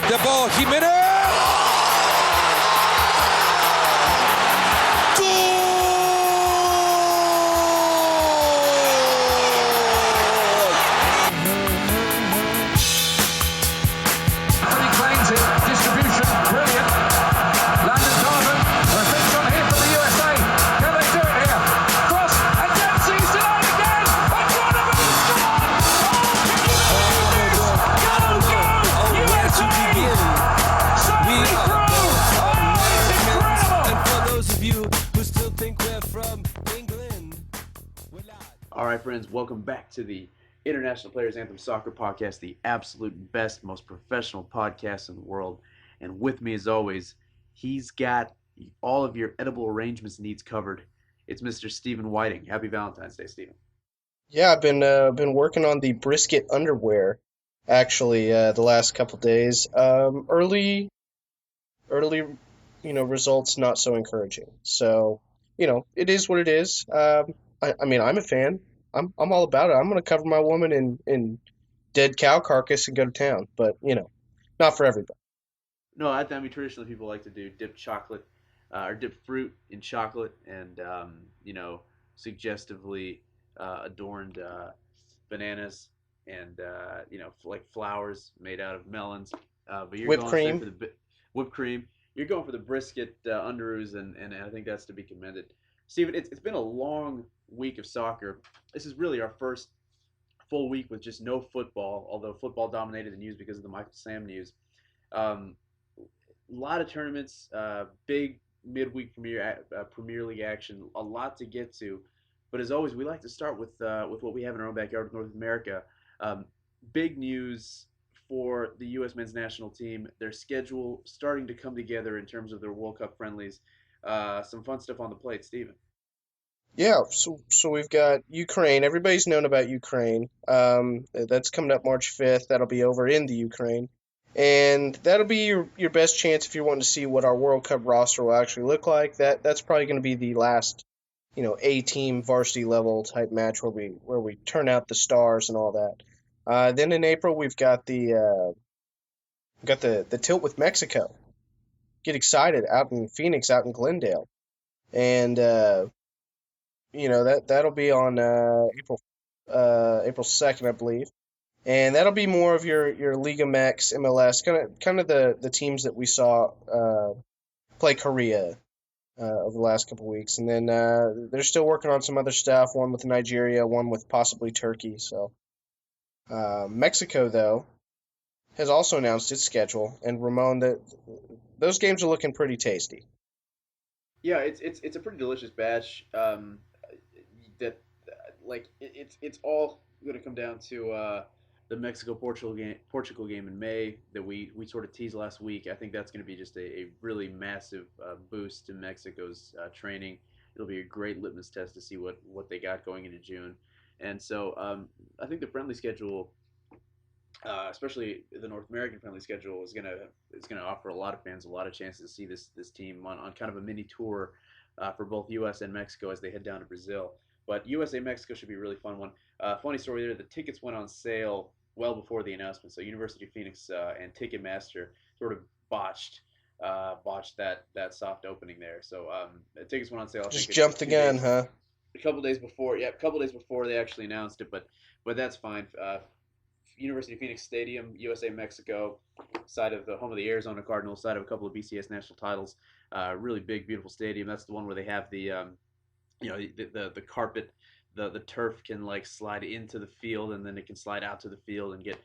Der Ball, Jimenez! All right, friends, welcome back to the International Players Anthem Soccer Podcast, the absolute best, most professional podcast in the world. And with me, as always, he's got all of your edible arrangements needs covered. It's Mr. Stephen Whiting. Happy Valentine's Day, Stephen. Yeah, I've been working on the Brisket underwear, actually, the last couple days. Early, results not so encouraging. So, it is what it is. I mean, I'm a fan. I'm all about it. I'm going to cover my woman in dead cow carcass and go to town. But, not for everybody. No, I mean, traditionally people like to do dip chocolate or dip fruit in chocolate and, suggestively adorned bananas and, like flowers made out of melons. But you're Whipped going cream. for the whipped cream. You're going for the brisket underoos, and I think that's to be commended. Steven, it's been a long week of soccer. This is really our first full week with just no football, although football dominated the news because of the Michael Sam news. A lot of tournaments, big midweek Premier League action, a lot to get to. But as always, we like to start with what we have in our own backyard with North America. Big news for the U.S. men's national team. Their schedule starting to come together in terms of their World Cup friendlies. Some fun stuff on the plate, Steven. Yeah, so we've got Ukraine. Everybody's known about Ukraine. That's coming up March 5th. That'll be over in the Ukraine. And that'll be your best chance if you're wanting to see what our World Cup roster will actually look like. That's probably going to be the last, A-team varsity level type match where we turn out the stars and all that. Then in April we've got the tilt with Mexico. Get excited out in Phoenix, out in Glendale, and that'll be on April 2nd, I believe. And that'll be more of your Liga MX, MLS, kind of the teams that we saw play Korea over the last couple of weeks. And then they're still working on some other stuff, one with Nigeria, one with possibly Turkey. So Mexico, though, has also announced its schedule. And Ramon, those games are looking pretty tasty. Yeah, it's a pretty delicious batch. It's all going to come down to the Mexico-Portugal game in May that we sort of teased last week. I think that's going to be just a really massive boost to Mexico's training. It'll be a great litmus test to see what they got going into June. And so I think the friendly schedule, especially the North American friendly schedule, is gonna offer a lot of fans a lot of chances to see this team on kind of a mini tour for both U.S. and Mexico as they head down to Brazil. But USA-Mexico should be a really fun one. Funny story there, the tickets went on sale well before the announcement. So University of Phoenix and Ticketmaster sort of botched that soft opening there. So the tickets went on sale. Just jumped the gun, huh? A couple days before they actually announced it, but that's fine. University of Phoenix Stadium, USA Mexico, side of the home of the Arizona Cardinals, side of a couple of BCS national titles. Really big, beautiful stadium. That's the one where they have the the carpet, the turf can like slide into the field and then it can slide out to the field and get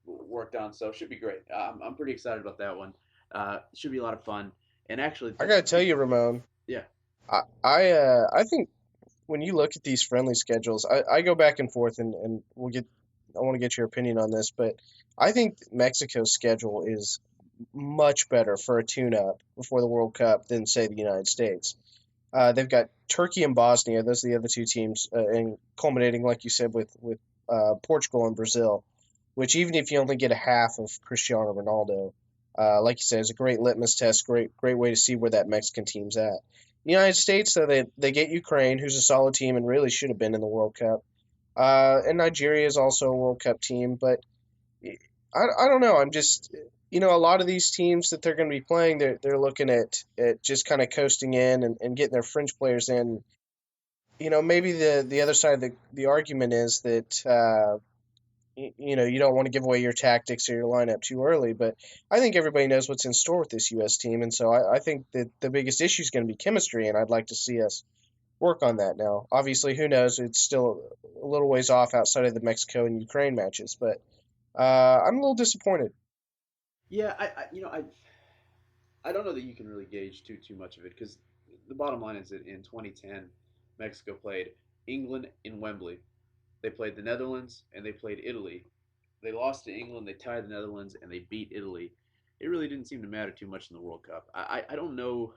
worked on. So it should be great. I'm pretty excited about that one. It should be a lot of fun. And actually, I gotta tell you, Ramon. Yeah. I think when you look at these friendly schedules, I go back and forth and I want to get your opinion on this, but I think Mexico's schedule is much better for a tune-up before the World Cup than, say, the United States. They've got Turkey and Bosnia. Those are the other two teams, and culminating, like you said, with Portugal and Brazil, which even if you only get a half of Cristiano Ronaldo, like you said, is a great litmus test, great way to see where that Mexican team's at. The United States, though, they get Ukraine, who's a solid team and really should have been in the World Cup. And Nigeria is also a World Cup team, but I don't know. I'm just, a lot of these teams that they're going to be playing, they're looking at just kind of coasting in and getting their fringe players in. Maybe the other side of the argument is that you don't want to give away your tactics or your lineup too early. But I think everybody knows what's in store with this U.S. team, and so I think that the biggest issue is going to be chemistry, and I'd like to see us work on that now. Obviously, who knows? It's still a little ways off outside of the Mexico and Ukraine matches, but I'm a little disappointed. Yeah, I don't know that you can really gauge too much of it because the bottom line is that in 2010, Mexico played England in Wembley. They played the Netherlands and they played Italy. They lost to England, they tied the Netherlands, and they beat Italy. It really didn't seem to matter too much in the World Cup. I don't know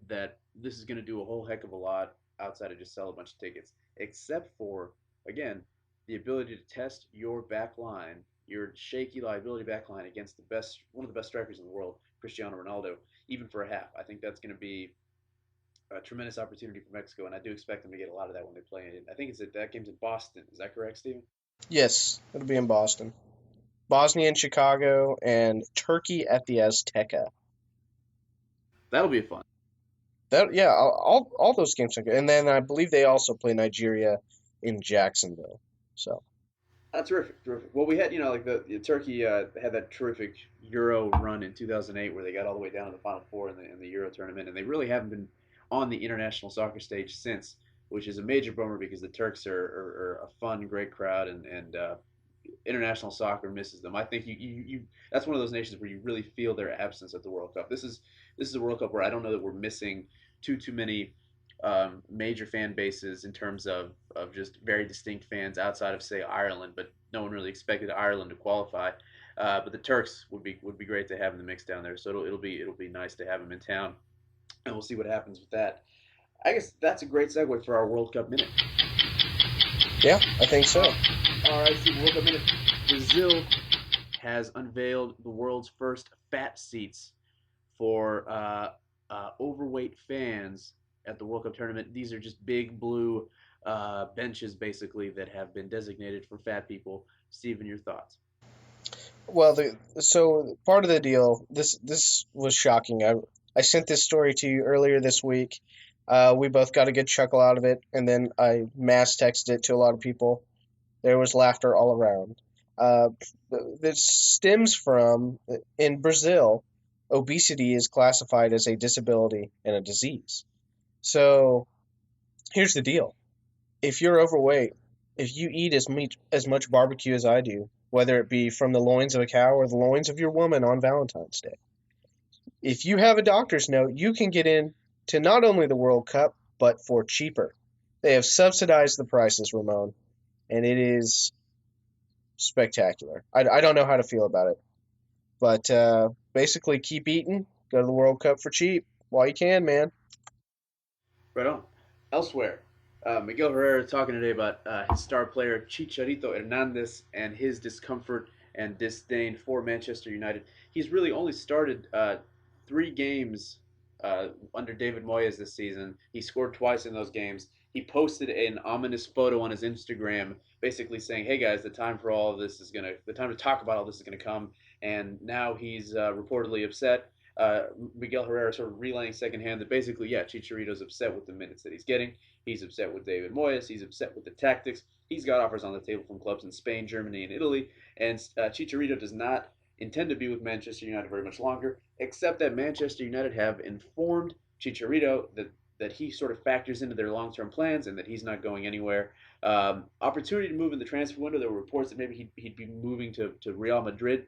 that this is going to do a whole heck of a lot outside of just sell a bunch of tickets, except for, again, the ability to test your back line, your shaky liability back line against one of the best strikers in the world, Cristiano Ronaldo, even for a half. I think that's going to be a tremendous opportunity for Mexico, and I do expect them to get a lot of that when they play it. I think that game's in Boston. Is that correct, Steven? Yes, it'll be in Boston, Bosnia and Chicago, and Turkey at the Azteca. That'll be fun. That yeah, all those games are good. And then I believe they also play Nigeria in Jacksonville. So Terrific, terrific. Well, we had, like Turkey had that terrific Euro run in 2008 where they got all the way down to the Final Four in the Euro tournament, and they really haven't been on the international soccer stage since, which is a major bummer because the Turks are a fun, great crowd, and international soccer misses them. I think you that's one of those nations where you really feel their absence at the World Cup. This is a World Cup where I don't know that we're missing too many major fan bases in terms of just very distinct fans outside of say Ireland, but no one really expected Ireland to qualify. But the Turks would be great to have in the mix down there. So it'll be nice to have them in town, and we'll see what happens with that. I guess that's a great segue for our World Cup minute. yeah, I think so. All right, Steve, World Cup minute. Brazil has unveiled the world's first fat seats for overweight fans at the World Cup tournament. These are just big blue benches, basically, that have been designated for fat people. Steven, your thoughts? Well, so part of the deal, this was shocking. I sent this story to you earlier this week. We both got a good chuckle out of it, and then I mass texted it to a lot of people. There was laughter all around. Uh, this stems from in Brazil, obesity is classified as a disability and a disease. So here's the deal: if you're overweight, if you eat as much barbecue as I do, whether it be from the loins of a cow or the loins of your woman on Valentine's Day, if you have a doctor's note, you can get in to not only the World Cup but for cheaper. They have subsidized the prices, Ramon, and it is spectacular. I don't know how to feel about it, but basically keep eating, go to the World Cup for cheap while you can, man. Right on. Elsewhere, Miguel Herrera talking today about his star player Chicharito Hernandez and his discomfort and disdain for Manchester United. He's really only started 3 games under David Moyes this season. He scored twice in those games. He posted an ominous photo on his Instagram, basically saying, "Hey guys, the time to talk about all this is gonna come." And now he's reportedly upset. Miguel Herrera sort of relaying secondhand that basically, yeah, Chicharito's upset with the minutes that he's getting. He's upset with David Moyes. He's upset with the tactics. He's got offers on the table from clubs in Spain, Germany, and Italy. And Chicharito does not intend to be with Manchester United very much longer, except that Manchester United have informed Chicharito that he sort of factors into their long-term plans and that he's not going anywhere. Opportunity to move in the transfer window. There were reports that maybe he'd be moving to Real Madrid.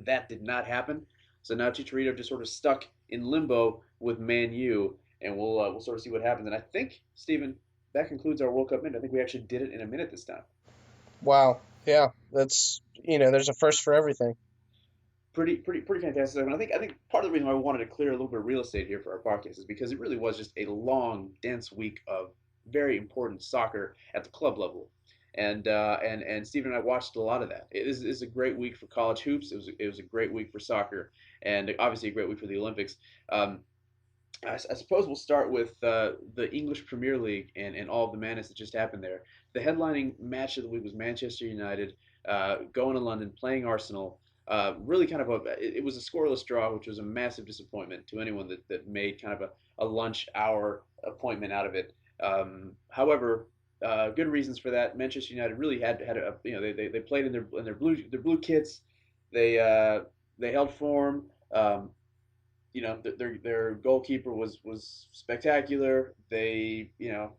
That did not happen. So now Chicharito just sort of stuck in limbo with Man U, and we'll sort of see what happens. And I think, Stephen, that concludes our World Cup minute. I think we actually did it in a minute this time. Wow, yeah, that's there's a first for everything. Pretty fantastic. And I think part of the reason why we wanted to clear a little bit of real estate here for our podcast is because it really was just a long, dense week of very important soccer at the club level. And Stephen and I watched a lot of that. It is a great week for college hoops. It was a great week for soccer, and obviously a great week for the Olympics. Um, I suppose we'll start with the English Premier League and all of the madness that just happened there. The headlining match of the week was Manchester United going to London, playing Arsenal. Really kind of it was a scoreless draw, which was a massive disappointment to anyone that made kind of a lunch hour appointment out of it. However, good reasons for that. Manchester United really had a they played in their blue kits. They they held form. Their goalkeeper was spectacular. They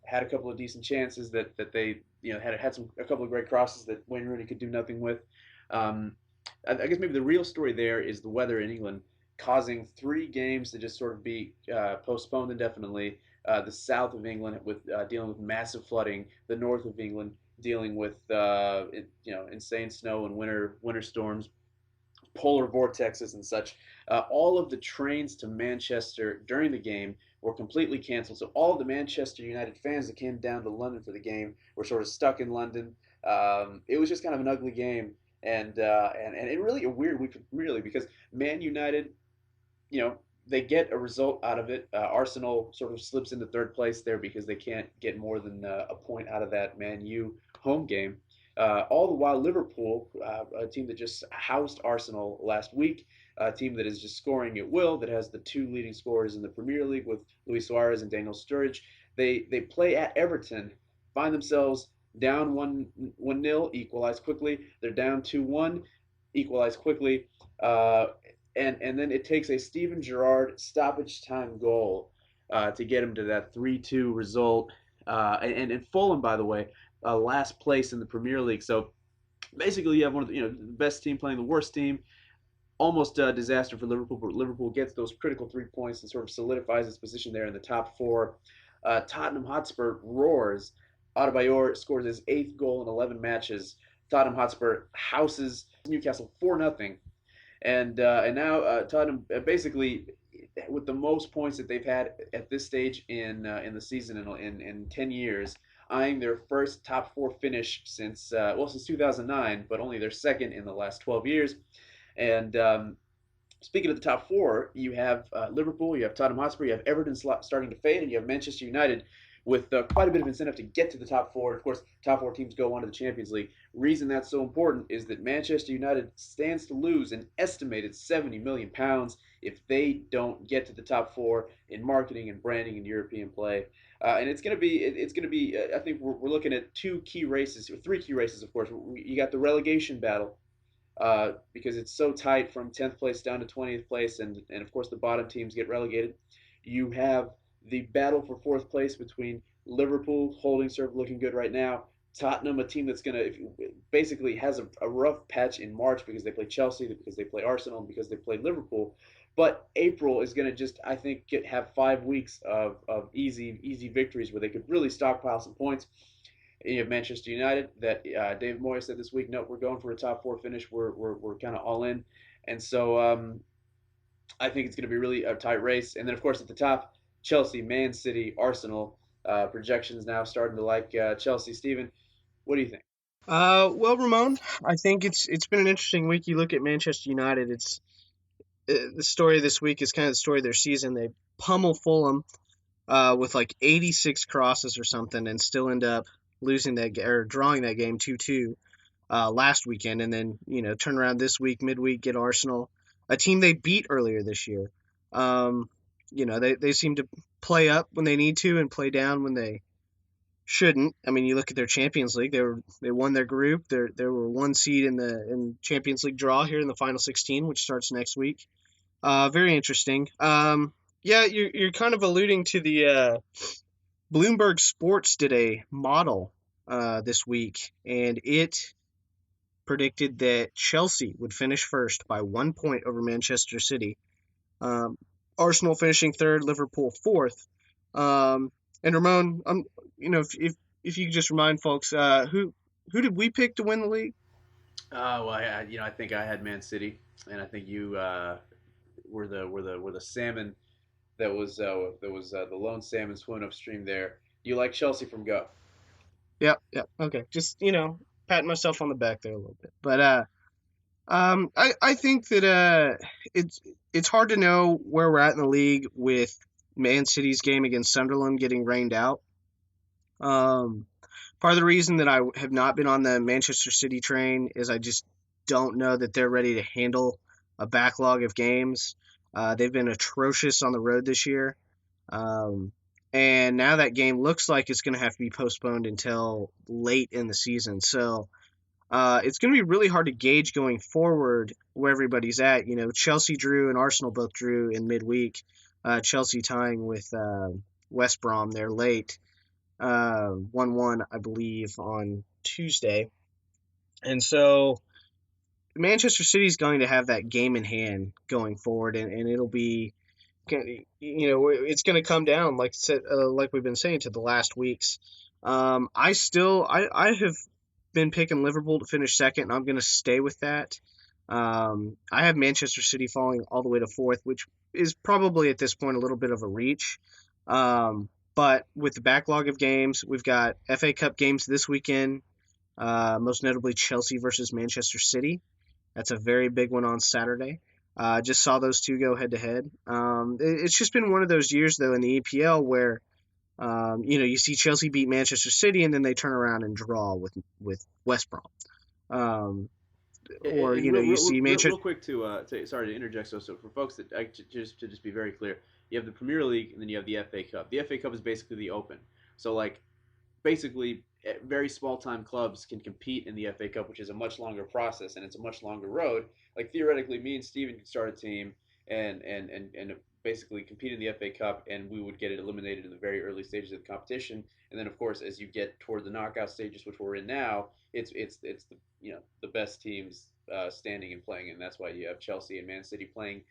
had a couple of decent chances that they had a couple of great crosses that Wayne Rooney could do nothing with. Um, I guess maybe the real story there is the weather in England causing 3 games to just sort of be postponed indefinitely. The south of England with dealing with massive flooding, the north of England dealing with insane snow and winter storms, polar vortexes and such. All of the trains to Manchester during the game were completely canceled. So all of the Manchester United fans that came down to London for the game were sort of stuck in London. It was just kind of an ugly game, and really a weird week, really, because Man United, they get a result out of it. Arsenal sort of slips into third place there because they can't get more than a point out of that Man U home game. All the while, Liverpool, a team that just housed Arsenal last week, a team that is just scoring at will, that has the 2 leading scorers in the Premier League with Luis Suarez and Daniel Sturridge. They play at Everton, find themselves down 1-0, equalize quickly. They're down 2-1, equalize quickly. And then it takes a Steven Gerrard stoppage time goal to get him to that 3-2 result. And Fulham, by the way, last place in the Premier League. So basically, you have one of the best team playing the worst team. Almost a disaster for Liverpool, but Liverpool gets those critical 3 points and sort of solidifies its position there in the top 4. Tottenham Hotspur roars. Adebayor scores his 8th goal in 11 matches. Tottenham Hotspur houses Newcastle 4-0. And now Tottenham basically with the most points that they've had at this stage in the season in 10 years, eyeing their first top 4 finish since 2009, but only their second in the last 12 years. And speaking of the top 4, you have Liverpool, you have Tottenham Hotspur, you have Everton starting to fade, and you have Manchester United with quite a bit of incentive to get to the top 4. Of course, top 4 teams go on to the Champions League. Reason that's so important is that Manchester United stands to lose an estimated £70 million if they don't get to the top 4 in marketing and branding and European play. And it's going to be. I think we're looking at 2 key races, or 3 key races, of course. You got the relegation battle. Because it's so tight from 10th place down to 20th place, and of course the bottom teams get relegated. You have the battle for 4th place between Liverpool, holding serve, looking good right now. Tottenham, a team that's basically has a rough patch in March because they play Chelsea, because they play Arsenal, because they play Liverpool. But April is going to just, I think, have 5 weeks of easy victories where they could really stockpile some points. You have Manchester United that David Moyes said this week, no, we're going for a top 4 finish. We're kind of all in. And so I think it's going to be really a tight race. And then, of course, at the top, Chelsea, Man City, Arsenal. Projections now starting to like Chelsea. Stephen, what do you think? Well, Ramon, I think it's been an interesting week. You look at Manchester United. It's the story of this week is kind of the story of their season. They pummel Fulham with like 86 crosses or something, and still end up losing drawing that game 2-2 last weekend, and then turn around this week, midweek, get Arsenal, a team they beat earlier this year. They seem to play up when they need to and play down when they shouldn't. I mean, you look at their Champions League; they won their group. They were 1 seed in Champions League draw here in the final 16, which starts next week. Very interesting. Yeah, you're kind of alluding to the Bloomberg Sports did a model this week, and it predicted that Chelsea would finish first by 1 point over Manchester City. Arsenal finishing 3rd, Liverpool 4th. And Ramon, if you could just remind folks, who did we pick to win the league? Well, I think I had Man City, and I think you were the salmon that was the lone salmon swimming upstream there. You like Chelsea from go? Yep. Okay, just patting myself on the back there a little bit, but I think that it's hard to know where we're at in the league with Man City's game against Sunderland getting rained out. Part of the reason that I have not been on the Manchester City train is I just don't know that they're ready to handle a backlog of games. They've been atrocious on the road this year. Um, and now that game looks like it's going to have to be postponed until late in the season. So it's going to be really hard to gauge going forward where everybody's at. You know, Chelsea drew and Arsenal both drew in midweek. Chelsea tying with West Brom there late, 1-1, I believe, on Tuesday. And so Manchester City's going to have that game in hand going forward, and it'll be, you know, it's going to come down, like we've been saying, to the last weeks. I have been picking Liverpool to finish second, and I'm going to stay with that. I have Manchester City falling all the way to fourth, which is probably at this point a little bit of a reach. But with the backlog of games, we've got FA Cup games this weekend, most notably Chelsea versus Manchester City. That's a very big one on Saturday. Just saw those two go head to head. It's just been one of those years, though, in the EPL where you know, you see Chelsea beat Manchester City and then they turn around and draw with West Brom. Or And you know, you see Manchester. real quick sorry to interject. So for folks that just be very clear, you have the Premier League and then you have the FA Cup. The FA Cup is basically the Open. So like basically very small time clubs can compete in the FA Cup, which is a much longer process and it's a much longer road. Like theoretically, me and Steven could start a team and basically compete in the FA Cup, and we would get it eliminated in the very early stages of the competition. And then, of course, as you get toward the knockout stages, which we're in now, it's the the best teams standing and playing, and that's why you have Chelsea and Man City playing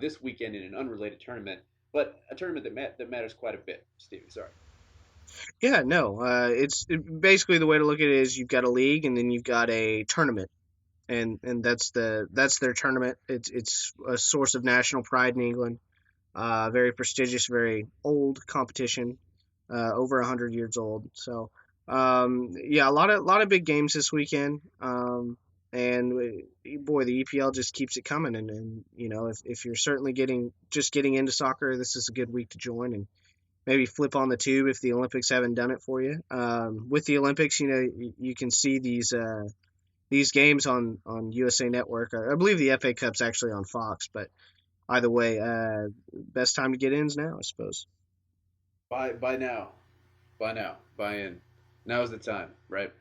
this weekend in an unrelated tournament, but a tournament that matters quite a bit. Steven, sorry. Yeah, no. Basically the way to look at it is you've got a league and then you've got a tournament, and that's their tournament. It's a source of national pride in England. Very prestigious, very old competition, over 100 years old. So, yeah, a lot of big games this weekend. And boy, the EPL just keeps it coming. And you know, if you're certainly getting into soccer, this is a good week to join and maybe flip on the tube if the Olympics haven't done it for you. With the Olympics, you know, you can see these games on USA Network. I believe the FA Cup's actually on Fox, but either way, best time to get in is now, I suppose. By now, buy in. Now is the time, right?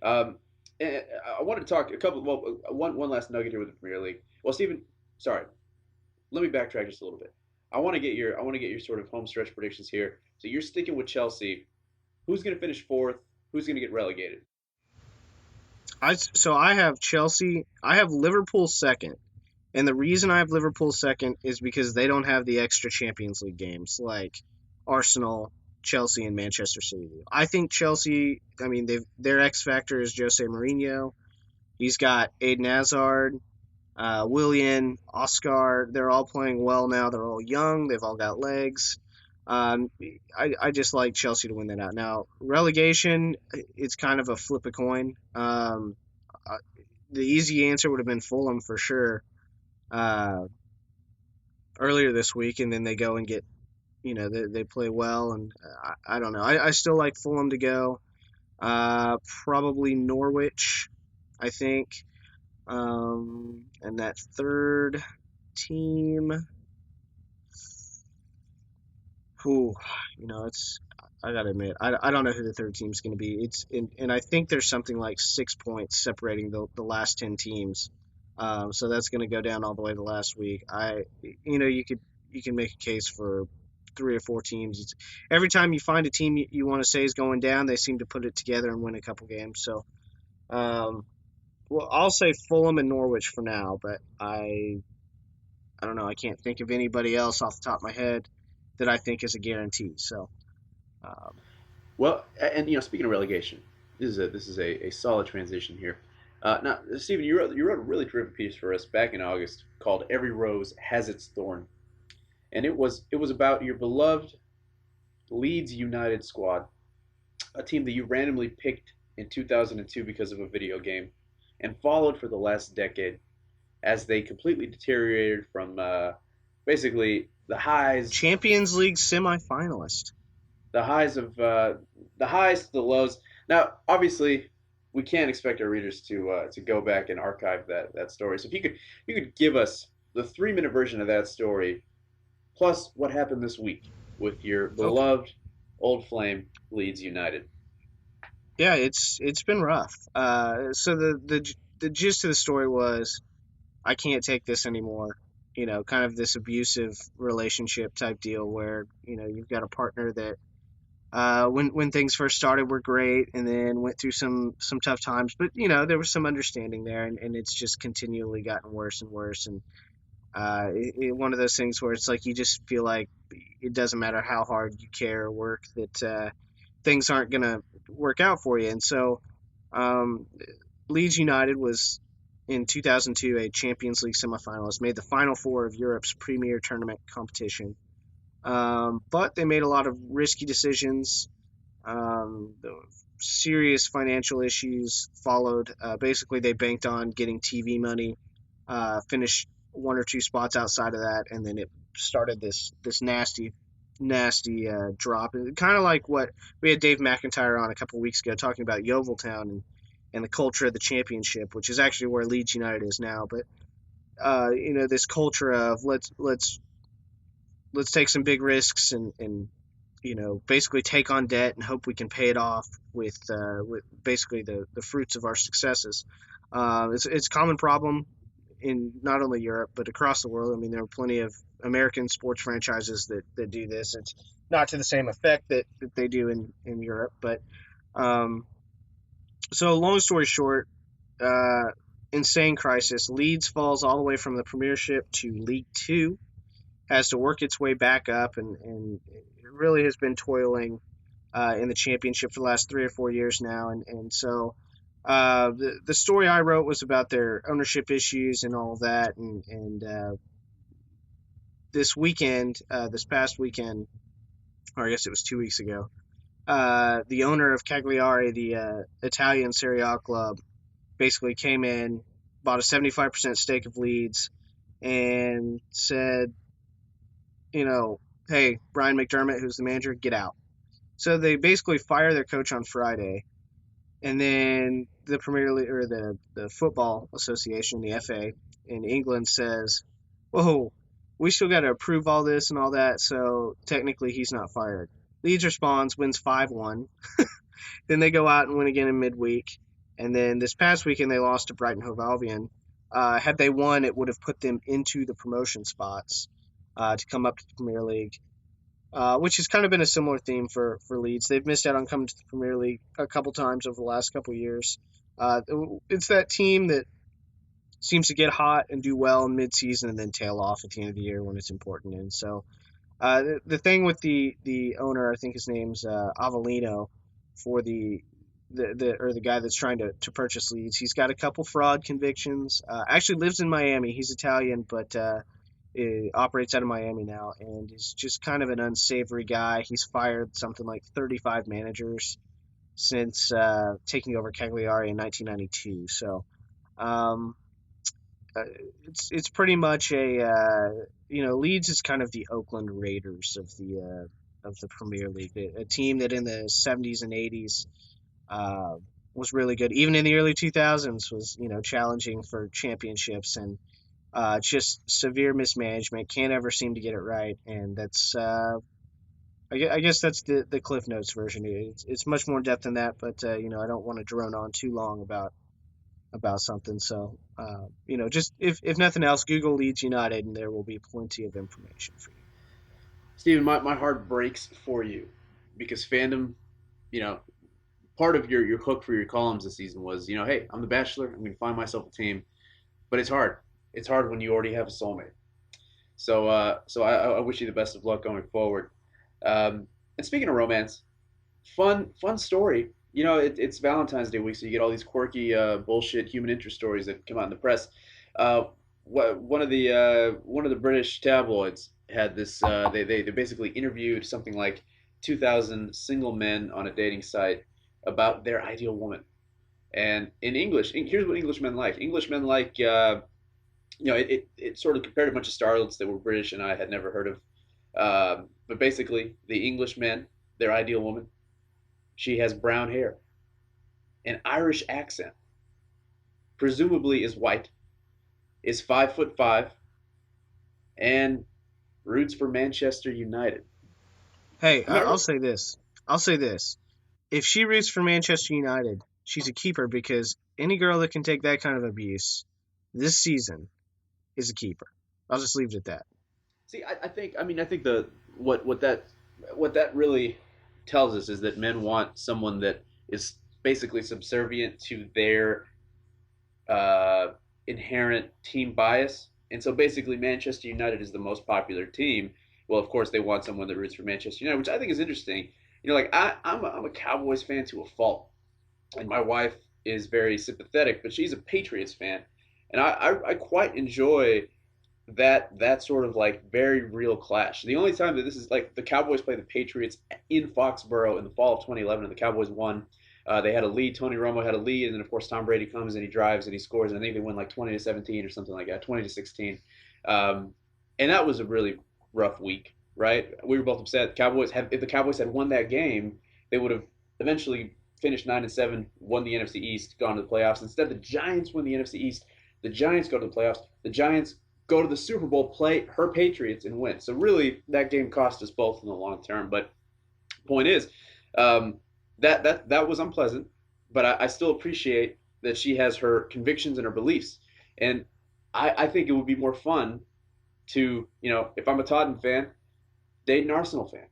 Um, and I wanted to talk a couple. Well, one last nugget here with the Premier League. Well, Stephen, sorry, let me backtrack just a little bit. I want to get your sort of home stretch predictions here. So you're sticking with Chelsea. Who's going to finish fourth? Who's going to get relegated? I have Chelsea. I have Liverpool second. And the reason I have Liverpool second is because they don't have the extra Champions League games like Arsenal, Chelsea, and Manchester City do. I think Chelsea, I mean, their X factor is Jose Mourinho. He's got Aiden Hazard, Willian, Oscar. They're all playing well now. They're all young. They've all got legs. Um, I just like Chelsea to win that out. Now, relegation, it's kind of a flip a coin. The easy answer would have been Fulham for sure. Uh, Earlier this week, and then they go and get, you know, they play well, and I don't know. I still like Fulham to go. Probably Norwich, I think. And that third team, who, you know, I gotta admit, I don't know who the third team's going to be. And I think there's something like 6 points separating the last 10 teams. So that's going to go down all the way to last week. You know, you can make a case for 3 or 4 teams. Every time you find a team you want to say is going down, they seem to put it together and win a couple games. So, well, I'll say Fulham and Norwich for now, but I don't know. I can't think of anybody else off the top of my head that I think is a guarantee. So, um, Well, and speaking of relegation, this is a solid transition here. Now, Stephen, you wrote a really terrific piece for us back in August called "Every Rose Has Its Thorn," and it was about your beloved Leeds United squad, a team that you randomly picked in 2002 because of a video game, and followed for the last decade as they completely deteriorated from basically Champions League semifinalist. the highs to the lows. Now, obviously, we can't expect our readers to go back and archive that story. So if you could give us the 3 minute version of that story, plus what happened this week with your Okay. beloved old flame Leeds United. Yeah, it's been rough. So the gist of the story was I can't take this anymore. Kind of this abusive relationship type deal where you've got a partner that when things first started were great and then went through some tough times, but there was some understanding there, and it's just continually gotten worse and worse. And one of those things where it's like you just feel like it doesn't matter how hard you care or work that things aren't gonna work out for you. And so um, Leeds United was in 2002 a Champions League semifinalist, made the Final Four of Europe's premier tournament competition. But they made a lot of risky decisions. The serious financial issues followed. Basically, they banked on getting TV money, finished one or two spots outside of that, and then it started this nasty drop. Kind of like what we had Dave McIntyre on a couple of weeks ago talking about Yeoviltown and the culture of the championship, which is actually where Leeds United is now. But this culture of let's take some big risks and basically take on debt and hope we can pay it off with basically the fruits of our successes. It's a common problem in not only Europe but across the world. I mean, there are plenty of American sports franchises that do this. It's not to the same effect that they do in Europe, but um, so long story short, insane crisis. Leeds falls all the way from the Premiership to League Two, has to work its way back up, and it really has been toiling in the championship for the last 3 or 4 years now. And so the story I wrote was about their ownership issues and all of that. And this past weekend, or I guess it was 2 weeks ago, the owner of Cagliari, the Italian Serie A club, basically came in, bought a 75% stake of Leeds, and said, hey, Brian McDermott, who's the manager, get out. So they basically fire their coach on Friday, and then the Premier League or the Football Association, the FA in England says, "Whoa, we still got to approve all this and all that, so technically he's not fired." Leeds responds, wins 5-1. Then they go out and win again in midweek, and then this past weekend they lost to Brighton Hove Albion. Had they won, it would have put them into the promotion spots to come up to the Premier League. Which has kind of been a similar theme for Leeds. They've missed out on coming to the Premier League a couple times over the last couple years. It's that team that seems to get hot and do well in mid-season and then tail off at the end of the year when it's important. And so the thing with the owner, I think his name's Avellino, for the guy that's trying to purchase Leeds. He's got a couple fraud convictions. Actually lives in Miami. He's Italian, but operates out of Miami now, and he's just kind of an unsavory guy. He's fired something like 35 managers since taking over Cagliari in 1992. So um, uh, it's pretty much Leeds is kind of the Oakland Raiders of the Premier League, a team that in the 70s and 80s uh, was really good. Even in the early 2000s, was challenging for championships, and just severe mismanagement. Can't ever seem to get it right, and that's I guess that's the Cliff Notes version. It's much more in depth than that, but I don't want to drone on too long about something. So just if nothing else, Google Leeds United, and there will be plenty of information for you. Stephen, my heart breaks for you because fandom, you know, part of your hook for your columns this season was, hey, I'm the Bachelor. I'm going to find myself a team, but it's hard. It's hard when you already have a soulmate. So I wish you the best of luck going forward. And speaking of romance, fun story. It's Valentine's Day week, so you get all these quirky bullshit human interest stories that come out in the press. Uh, one of the British tabloids had this. They basically interviewed something like 2,000 single men on a dating site about their ideal woman. And in English, here's what Englishmen like. Englishmen like it sort of compared a bunch of starlets that were British and I had never heard of. But basically, the Englishmen, their ideal woman, she has brown hair. an Irish accent, presumably is white, is 5'5", and roots for Manchester United. Hey, Am I I'll right? say this. I'll say this. If she roots for Manchester United, she's a keeper because any girl that can take that kind of abuse this season is a keeper. I'll just leave it at that. See, I think the what that really tells us is that men want someone that is basically subservient to their uh, inherent team bias. And so basically, Manchester United is the most popular team. Well, of course, they want someone that roots for Manchester United, which I think is interesting. You know, like I'm a Cowboys fan to a fault, and my wife is very sympathetic, but she's a Patriots fan, and I quite enjoy that sort of like very real clash. The only time that this is like the Cowboys play the Patriots in Foxborough in the fall of 2011, and the Cowboys won. They had a lead. Tony Romo had a lead, and then of course Tom Brady comes and he drives and he scores, and I think they win like 20-17 or something like that, 20-16. Um, and that was a really rough week, right? We were both upset. Cowboys have if the Cowboys had won that game, they would have eventually finished 9-7, won the NFC East, gone to the playoffs. Instead, the Giants win the NFC East. The Giants go to the playoffs. The Giants go to the Super Bowl, play her Patriots, and win. So really, that game cost us both in the long term. But point is, um, that was unpleasant. But I still appreciate that she has her convictions and her beliefs, and I think it would be more fun to if I'm a Tottenham fan, date an Arsenal fan.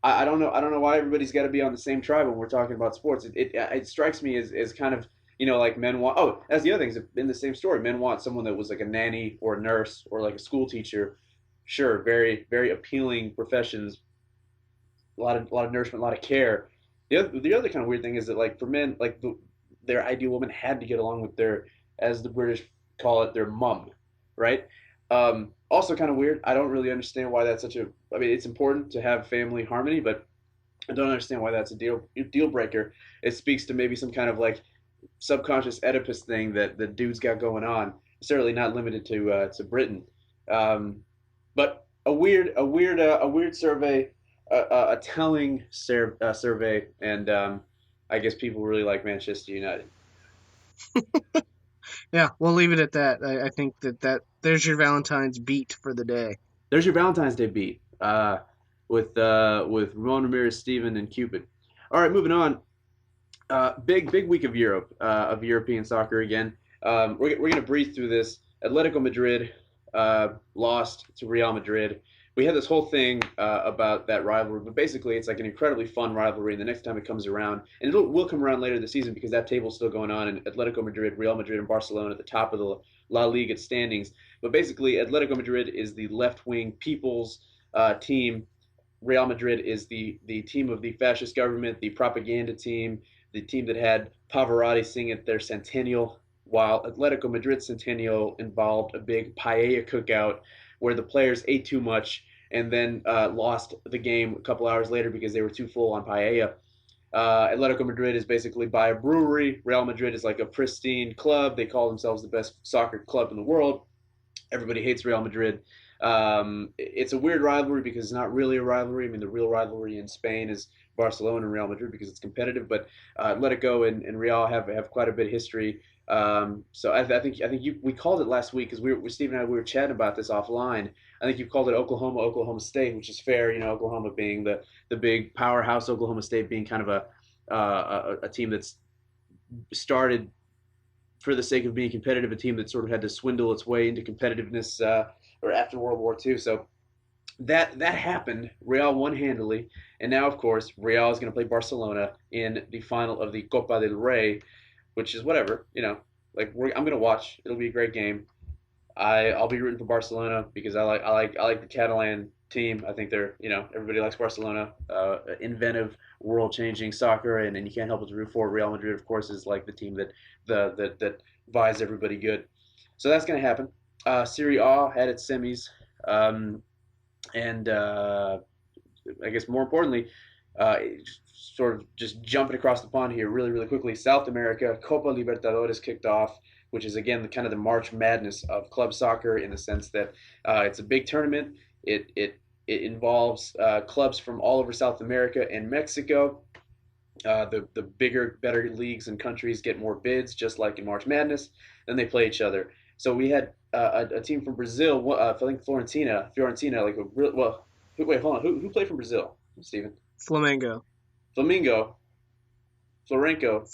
I don't know why everybody's got to be on the same tribe when we're talking about sports. It strikes me as kind of like men want. Oh, that's the other thing is in the same story. Men want someone that was like a nanny or a nurse or like a school teacher. Sure, very very appealing professions. A lot of nourishment, a lot of care. The other kind of weird thing is that like for men, like their ideal woman had to get along with their, as the British call it, their mum, right? Also kind of weird. I don't really understand why that's such a. I mean, it's important to have family harmony, but I don't understand why that's a deal breaker. It speaks to maybe some kind of like subconscious Oedipus thing that the dude's got going on. Certainly not limited to Britain, um, but a weird survey, a telling survey, and I guess people really like Manchester United. Yeah, we'll leave it at that. I think that there's your Valentine's beat for the day. There's your Valentine's Day beat with Ramon Ramirez, Stephen, and Cupid. All right, moving on. Big week of Europe, of European soccer again. We're gonna breeze through this. Atletico Madrid lost to Real Madrid. We had this whole thing about that rivalry, but basically it's like an incredibly fun rivalry. And the next time it comes around, and it will come around later this season because that table's still going on, and Atletico Madrid, Real Madrid, and Barcelona at the top of the La Liga standings. But basically, Atletico Madrid is the left-wing people's team. Real Madrid is the team of the fascist government, the propaganda team, the team that had Pavarotti sing at their centennial, while Atletico Madrid's centennial involved a big paella cookout where the players ate too much and then lost the game a couple hours later because they were too full on paella. Atletico Madrid is basically by a brewery. Real Madrid is like a pristine club. They call themselves the best soccer club in the world. Everybody hates Real Madrid. It's a weird rivalry because it's not really a rivalry. I mean, the real rivalry in Spain is Barcelona and Real Madrid because it's competitive. But Atletico and Real have quite a bit of history. So I think we called it last week because Steve and I we were chatting about this offline. I think you called it Oklahoma State, which is fair. You know, Oklahoma being the big powerhouse, Oklahoma State being kind of a team that's started for the sake of being competitive, a team that sort of had to swindle its way into competitiveness or after World War II. So that happened. Real won handily, and now of course Real is going to play Barcelona in the final of the Copa del Rey, which is whatever Like I'm going to watch. It'll be a great game. I'll be rooting for Barcelona because I like the Catalan team. I think they're everybody likes Barcelona. Inventive, world changing soccer, and you can't help but to root for. Real Madrid, of course, is like the team that vies everybody good. So that's going to happen. Serie A had its semis, and I guess more importantly, sort of just jumping across the pond here really quickly. South America, Copa Libertadores kicked off, which is again the kind of the March Madness of club soccer in the sense that it's a big tournament. It involves clubs from all over South America and Mexico. The bigger, better leagues and countries get more bids, just like in March Madness. Then they play each other. So we had a team from Brazil, I think Fiorentina, like a real well. Wait, hold on. Who played from Brazil, Stephen? Flamengo. Flamengo, Florenco.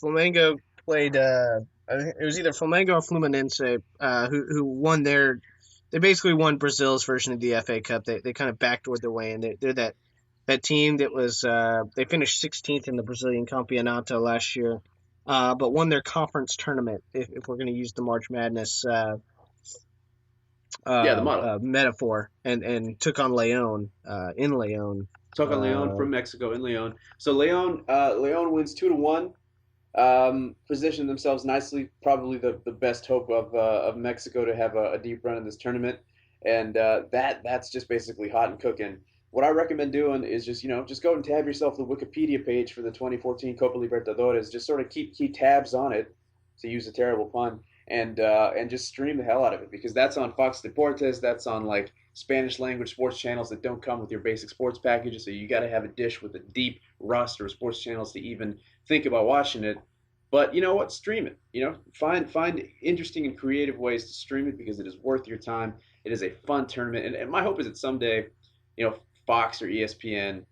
Flamengo played. I think it was either Flamengo or Fluminense, who won their. They basically won Brazil's version of the FA Cup. They kind of backdoored their way, and they're that team that was. They finished 16th in the Brazilian Campeonato last year, but won their conference tournament. If we're going to use the March Madness Yeah, the model. metaphor, and took on Leon in Leon. Took on Leon from Mexico in Leon. So Leon wins 2-1. Position themselves nicely. Probably the best hope of Mexico to have a deep run in this tournament, and that's just basically hot and cooking. What I recommend doing is just go and tab yourself the Wikipedia page for the 2014 Copa Libertadores. Just sort of keep tabs on it, to use a terrible pun, and just stream the hell out of it, because that's on Fox Deportes. That's on like Spanish language sports channels that don't come with your basic sports packages. So you got to have a dish with a deep roster of sports channels to even think about watching it. But you know what? Stream it. Find interesting and creative ways to stream it, because it is worth your time. It is a fun tournament, and my hope is that someday, Fox or ESPN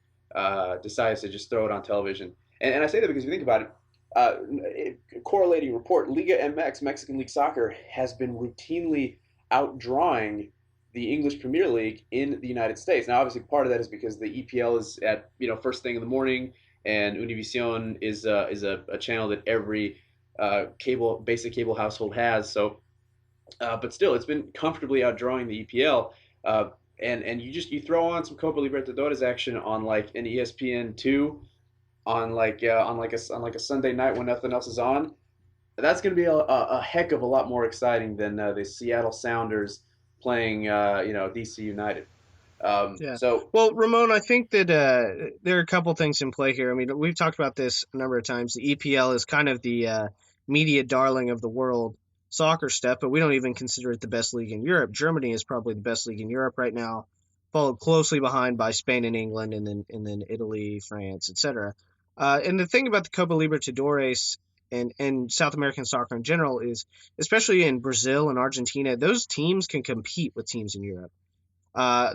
decides to just throw it on television. And I say that because if you think about it, correlating report, Liga MX, Mexican League Soccer, has been routinely outdrawing the English Premier League in the United States. Now, obviously, part of that is because the EPL is at first thing in the morning, and Univision is a channel that every basic cable household has. So, but still, it's been comfortably outdrawing the EPL. And you throw on some Copa Libertadores action on like an ESPN2 on like a Sunday night when nothing else is on. That's going to be a heck of a lot more exciting than the Seattle Sounders playing DC United. Yeah. So Well, Ramon, I think that there are a couple things in play here. I mean, we've talked about this a number of times. The EPL is kind of the media darling of the world soccer stuff, but we don't even consider it the best league in Europe. Germany is probably the best league in Europe right now, followed closely behind by Spain and England, and then Italy, France, etc. And the thing about the Copa Libertadores and South American soccer in general is, especially in Brazil and Argentina, those teams can compete with teams in Europe.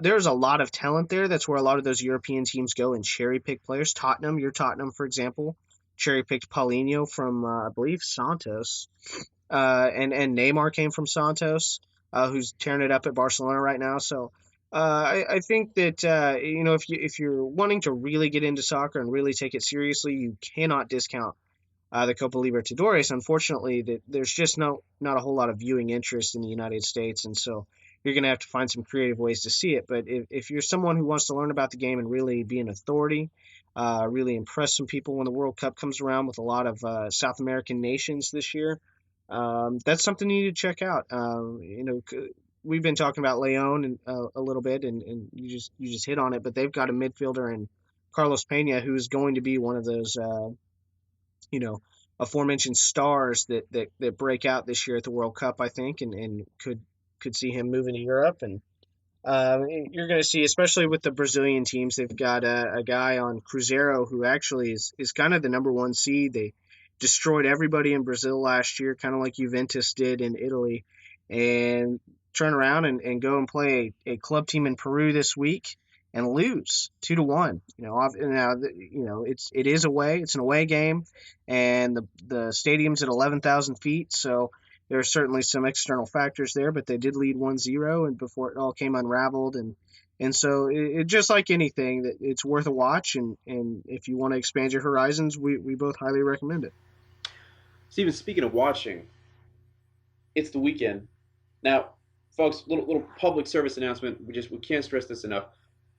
There's a lot of talent there. That's where a lot of those European teams go and cherry pick players. Your Tottenham, for example, cherry picked Paulinho from, I believe, Santos. And Neymar came from Santos, who's tearing it up at Barcelona right now. So I think that if you're wanting to really get into soccer and really take it seriously, you cannot discount the Copa Libertadores. Unfortunately, there's just not a whole lot of viewing interest in the United States, and so you're going to have to find some creative ways to see it. But if you're someone who wants to learn about the game and really be an authority, really impress some people when the World Cup comes around with a lot of South American nations this year, that's something you need to check out. We've been talking about Leon a little bit, and you just hit on it. But they've got a midfielder in Carlos Pena, who is going to be one of those aforementioned stars that break out this year at the World Cup, I think, and could see him moving to Europe. And you're going to see, especially with the Brazilian teams, they've got a guy on Cruzeiro who actually is kind of the number one seed. They destroyed everybody in Brazil last year, kind of like Juventus did in Italy, and turn around and go and play a club team in Peru this week and lose 2-1. It is away. It's an away game, and the stadium's at 11,000 feet, so there are certainly some external factors there, but they did lead 1-0 and before it all came unraveled, and so it just like anything, that it's worth a watch, and if you want to expand your horizons, we both highly recommend it. Steven, speaking of watching, it's the weekend. Now, folks, little public service announcement. We can't stress this enough.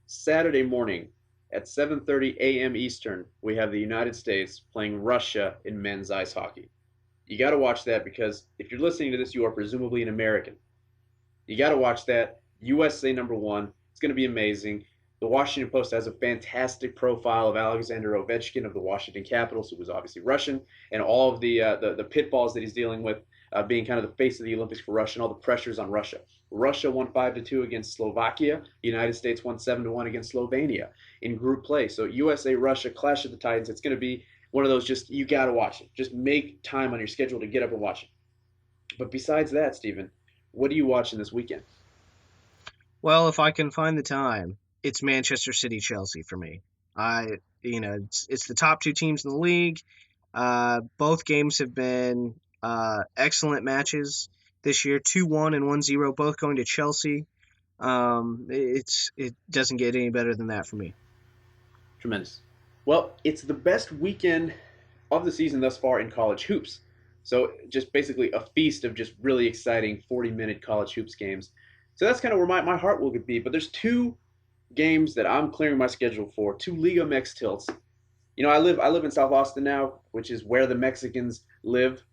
Saturday morning at 7:30 a.m. Eastern, we have the United States playing Russia in men's ice hockey. You got to watch that, because if you're listening to this, you are presumably an American. You got to watch that. USA #1. It's going to be amazing. The Washington Post has a fantastic profile of Alexander Ovechkin of the Washington Capitals, who was obviously Russian, and all of the pitfalls that he's dealing with. being kind of the face of the Olympics for Russia and all the pressures on Russia. Russia won 5-2 against Slovakia. The United States won 7-1 against Slovenia in group play. So USA Russia Clash of the Titans. It's going to be one of those just you got to watch it. Just make time on your schedule to get up and watch it. But besides that, Stephen, what are you watching this weekend? Well, if I can find the time, it's Manchester City Chelsea for me. It's the top two teams in the league. Both games have been excellent matches this year, 2-1 and 1-0, both going to Chelsea. It doesn't get any better than that for me. Tremendous. Well, it's the best weekend of the season thus far in college hoops. So just basically a feast of just really exciting 40-minute college hoops games. So that's kind of where my heart will be. But there's two games that I'm clearing my schedule for, two Liga Mex tilts. I live in South Austin now, which is where the Mexicans live,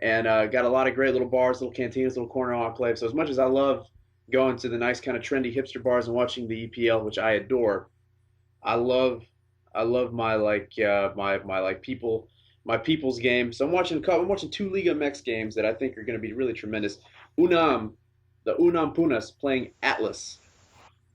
and got a lot of great little bars, little cantinas, little corner enclaves. So as much as I love going to the nice kind of trendy hipster bars and watching the EPL, which I adore, I love my people's game. So I'm watching two Liga MX games that I think are going to be really tremendous. The UNAM Punas playing Atlas.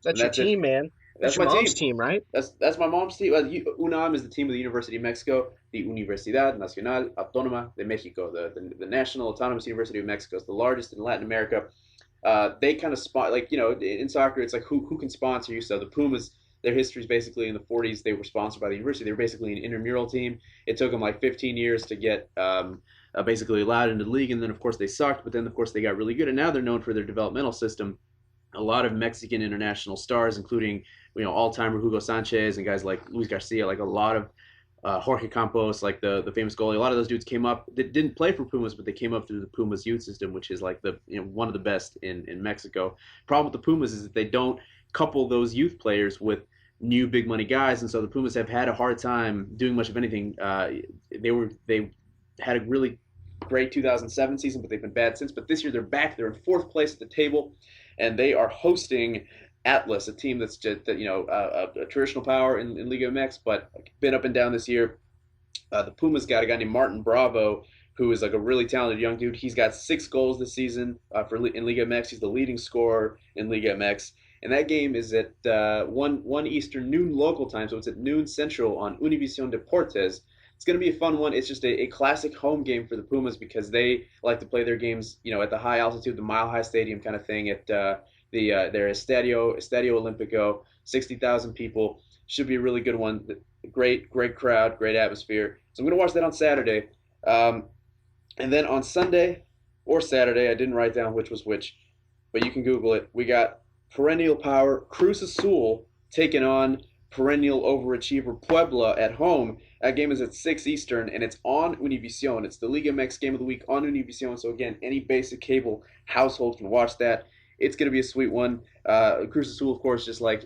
That's your team, man. That's your mom's team, right? That's my mom's team. UNAM is the team of the University of Mexico, the Universidad Nacional Autónoma de Mexico, the National Autonomous University of Mexico. It's the largest in Latin America. They kind of in soccer, it's like who can sponsor you. So the Pumas, their history is basically in the 40s. They were sponsored by the university. They were basically an intramural team. It took them like 15 years to get basically allowed into the league, and then of course they sucked. But then of course they got really good, and now they're known for their developmental system. A lot of Mexican international stars, including all-timer Hugo Sanchez and guys like Luis Garcia, like a lot of Jorge Campos, like the famous goalie. A lot of those dudes came up that didn't play for Pumas, but they came up through the Pumas youth system, which is like one of the best in Mexico. Problem with the Pumas is that they don't couple those youth players with new big money guys, and so the Pumas have had a hard time doing much of anything. They had a really great 2007 season, but they've been bad since. But this year they're back. They're in fourth place at the table, and they are hosting Atlas, a team that's just a traditional power in Liga MX, but been up and down this year. The Pumas got a guy named Martin Bravo, who is like a really talented young dude. He's got 6 goals this season in Liga MX. He's the leading scorer in Liga MX. And that game is at 1 Eastern, noon local time, so it's at noon Central on Univision Deportes. It's going to be a fun one. It's just a classic home game for the Pumas because they like to play their games, at the high altitude, the Mile High Stadium kind of thing at their Estadio Olímpico, 60,000 people. Should be a really good one. Great crowd, great atmosphere. So I'm going to watch that on Saturday. And then on Sunday or Saturday, I didn't write down which was which, but you can Google it. We got perennial power Cruz Azul taking on perennial overachiever Puebla at home. That game is at 6 Eastern, and it's on Univision. It's the Liga MX game of the week on Univision. So again, any basic cable household can watch that. It's going to be a sweet one. Cruz Azul, of course, just like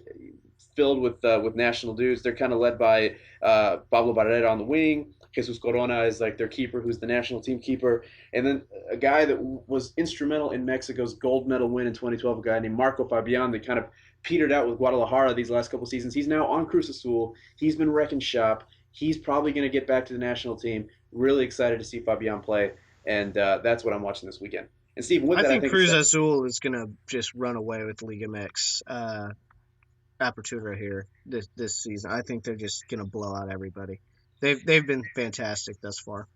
filled with national dudes. They're kind of led by Pablo Barrera on the wing. Jesus Corona is like their keeper, who's the national team keeper. And then a guy that was instrumental in Mexico's gold medal win in 2012, a guy named Marco Fabian, that kind of petered out with Guadalajara these last couple seasons. He's now on Cruz Azul. He's been wrecking shop. He's probably going to get back to the national team. Really excited to see Fabian play, and that's what I'm watching this weekend. And Steve, with I that, think Cruz Azul is going to just run away with Liga MX Apertura here this season. I think they're just going to blow out everybody. They've been fantastic thus far.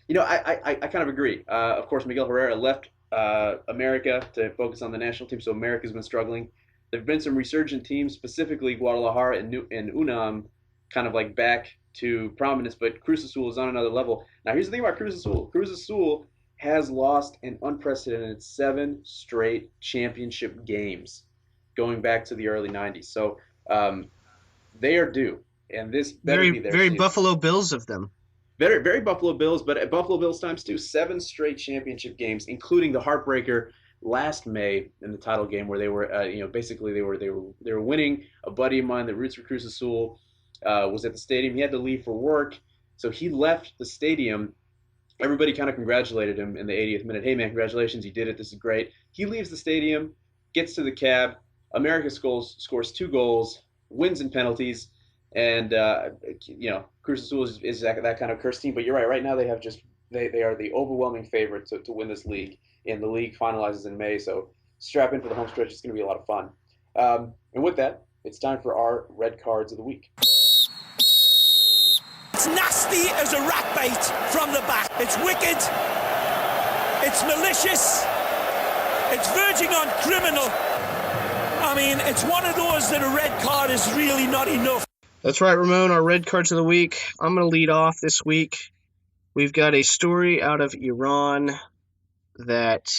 I kind of agree. Of course, Miguel Herrera left America to focus on the national team, so America's been struggling. There have been some resurgent teams, specifically Guadalajara and UNAM, kind of like back to prominence, but Cruz Azul is on another level. Now, here's the thing about Cruz Azul. Cruz Azul has lost an unprecedented 7 straight championship games going back to the early 90s. So they are due, and this better be their very season. Buffalo Bills of them. Very, very Buffalo Bills, but at Buffalo Bills times 2, 7 straight championship games, including the heartbreaker last May in the title game where they were, basically they were winning. A buddy of mine that roots for Cruz Azul was at the stadium. He had to leave for work, so he left the stadium. Everybody kind of congratulated him in the 80th minute. Hey man, congratulations, you did it. This is great. He leaves the stadium, gets to the cab. America scores 2 goals, wins in penalties, and Cruz Azul is that kind of cursed team. But you're right. Right now they have just They are the overwhelming favorite to win this league, and the league finalizes in May. So strap in for the home stretch. It's going to be a lot of fun. And with that, it's time for our red cards of the week. It's nasty as a rat bait from the back. It's wicked. It's malicious. It's verging on criminal. I mean, it's one of those that a red card is really not enough. That's right, Ramon. Our red cards of the week. I'm going to lead off this week. We've got a story out of Iran that,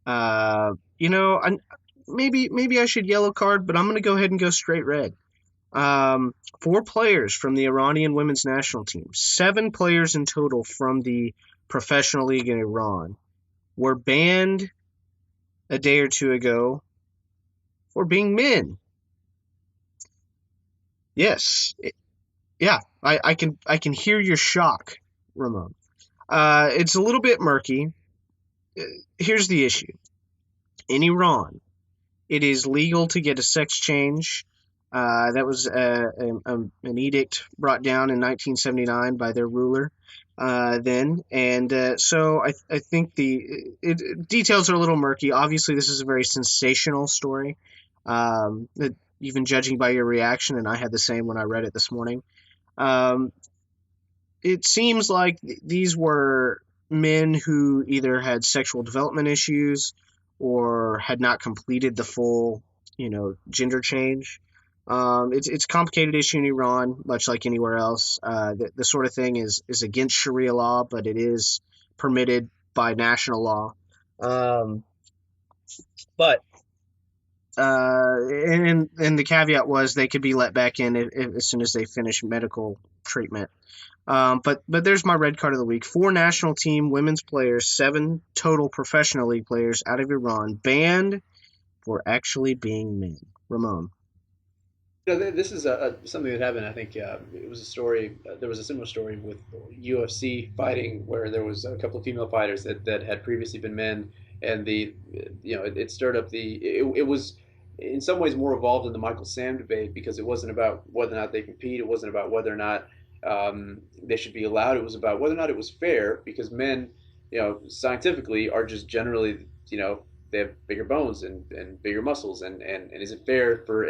maybe I should yellow card, but I'm going to go ahead and go straight red. 4 players from the Iranian women's national team, 7 players in total from the professional league in Iran, were banned a day or two ago for being men. Yes. I can hear your shock, Ramon. It's a little bit murky. Here's the issue. In Iran, it is legal to get a sex change. That was an edict brought down in 1979 by their ruler then. And so I think the details are a little murky. Obviously, this is a very sensational story, even judging by your reaction, and I had the same when I read it this morning. It seems like these were men who either had sexual development issues or had not completed the full, gender change. It's a complicated issue in Iran, much like anywhere else. The sort of thing is against Sharia law, but it is permitted by national law. And the caveat was they could be let back in as soon as they finish medical treatment. But there's my red card of the week. 4 national team women's players, 7 total professional league players out of Iran banned for actually being men. Ramon. This is something that happened. I think it was a story. There was a similar story with UFC fighting, where there was a couple of female fighters that had previously been men, and it stirred up it was in some ways more evolved than the Michael Sam debate, because it wasn't about whether or not they compete. It wasn't about whether or not they should be allowed. It was about whether or not it was fair, because men, scientifically are just generally, they have bigger bones and bigger muscles, and is it fair for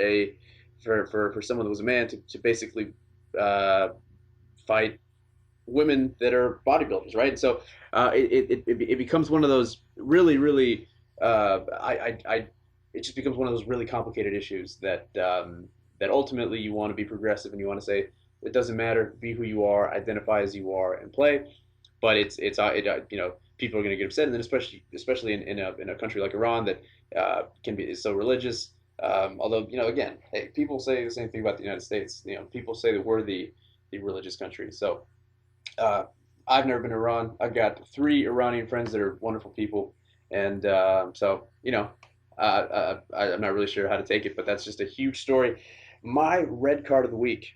someone that was a man to basically fight women that are bodybuilders, right? And so it becomes one of those really, really it just becomes one of those really complicated issues that ultimately you want to be progressive, and you want to say it doesn't matter, be who you are, identify as you are, and play. But people are going to get upset, and then especially in a country like Iran that is so religious. Although, again, people say the same thing about the United States. People say that we're the religious country. So I've never been to Iran. I've got 3 Iranian friends that are wonderful people. And I'm not really sure how to take it, but that's just a huge story. My red card of the week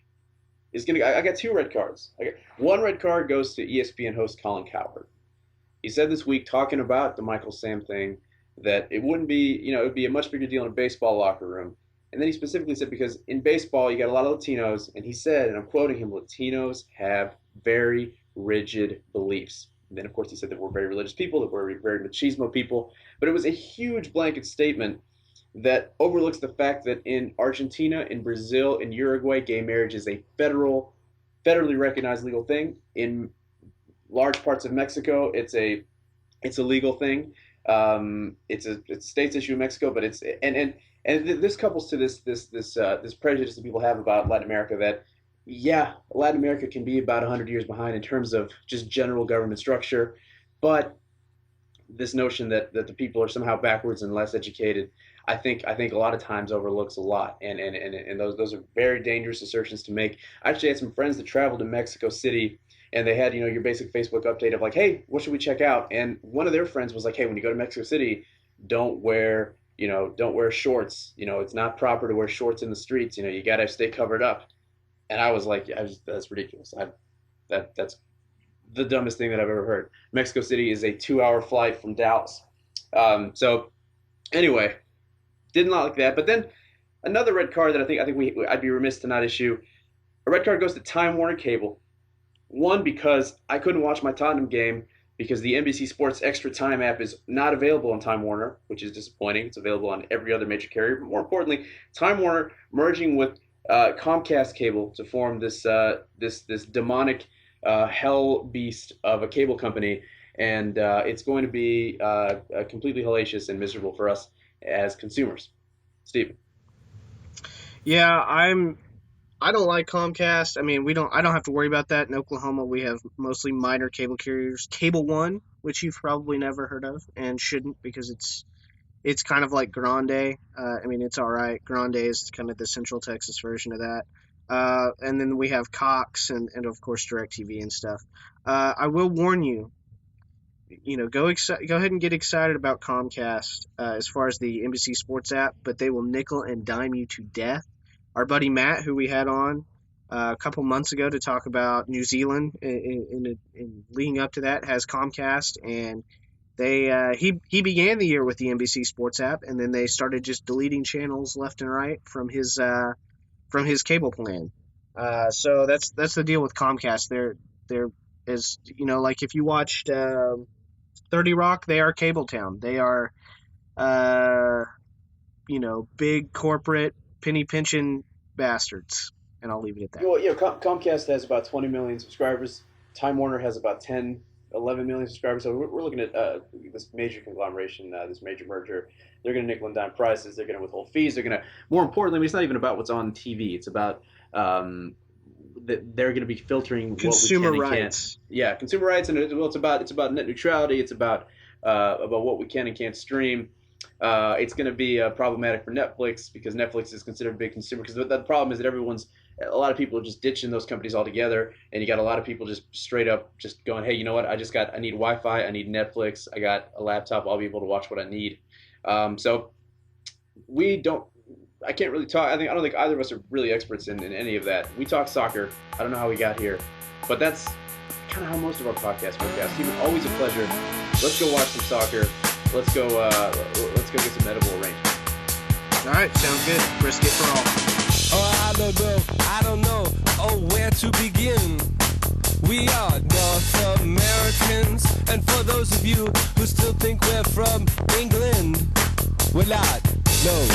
is I got 2 red cards. One red card goes to ESPN host Colin Cowherd. He said this week, talking about the Michael Sam thing, that it wouldn't be, it would be a much bigger deal in a baseball locker room. And then he specifically said, because in baseball, you got a lot of Latinos, and he said, and I'm quoting him, Latinos have very rigid beliefs. And then, of course, he said that we're very religious people, that we're very machismo people. But it was a huge blanket statement that overlooks the fact that in Argentina, in Brazil, in Uruguay, gay marriage is a federally recognized legal thing. In large parts of Mexico, it's a legal thing. It's a state's issue in Mexico, but this couples to this prejudice that people have about Latin America, that Latin America can be about 100 years behind in terms of just general government structure, but this notion that the people are somehow backwards and less educated, I think a lot of times overlooks a lot, and those are very dangerous assertions to make. I actually had some friends that traveled to Mexico City, and they had, your basic Facebook update of like, hey, what should we check out? And one of their friends was like, hey, when you go to Mexico City, don't wear shorts. It's not proper to wear shorts in the streets. You got to stay covered up. And I was like, that's ridiculous. That's the dumbest thing that I've ever heard. Mexico City is a 2-hour flight from Dallas. So anyway, didn't like that. But then another red card that I think I'd be remiss to not issue. A red card goes to Time Warner Cable. One, because I couldn't watch my Tottenham game because the NBC Sports Extra Time app is not available on Time Warner, which is disappointing. It's available on every other major carrier. But more importantly, Time Warner merging with Comcast cable to form this demonic hell beast of a cable company, and it's going to be completely hellacious and miserable for us as consumers. Stephen. Yeah, I don't like Comcast. I mean, I don't have to worry about that. In Oklahoma, we have mostly minor cable carriers. Cable One, which you've probably never heard of and shouldn't, because it's kind of like Grande. I mean, it's all right. Grande is kind of the Central Texas version of that. And then we have Cox and of course DirecTV and stuff. I will warn you, go ahead and get excited about Comcast as far as the NBC Sports app, but they will nickel and dime you to death. Our buddy Matt, who we had on a couple months ago to talk about New Zealand in leading up to that, has Comcast, and he began the year with the NBC Sports app, and then they started just deleting channels left and right from his cable plan. So that's the deal with Comcast. They're is like if you watched 30 Rock, they are cable town. They are big corporate penny pinching bastards, and I'll leave it at that. Well, Comcast has about 20 million subscribers. Time Warner has about 10, 11 million subscribers. So we're looking at this major conglomeration, this major merger. They're going to nickel and dime prices. They're going to withhold fees. They're going to, more importantly, it's not even about what's on TV. It's about they're going to be filtering consumer what we can rights. And can't. Yeah, consumer rights, and it's about net neutrality. It's about what we can and can't stream. It's going to be problematic for Netflix because Netflix is considered a big consumer. Because the problem is that a lot of people are just ditching those companies altogether, and you got a lot of people just straight up just going, hey, you know what? I need Wi-Fi, I need Netflix, I got a laptop, I'll be able to watch what I need. So I can't really talk. I don't think either of us are really experts in any of that. We talk soccer. I don't know how we got here, but that's kind of how most of our podcasts work out. Stephen, always a pleasure. Let's go watch some soccer. Let's go get some edible arrangements. All right, sounds good. Brisket for all. Oh, I don't know, where to begin. We are North Americans, and for those of you who still think we're from England, we're not, no.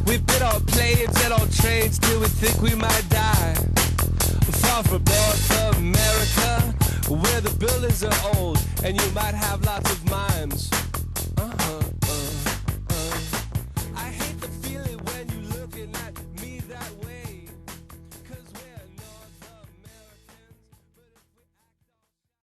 We've been on planes and on trains till we think we might die. Far from North America, where the buildings are old, and you might have lots of mimes.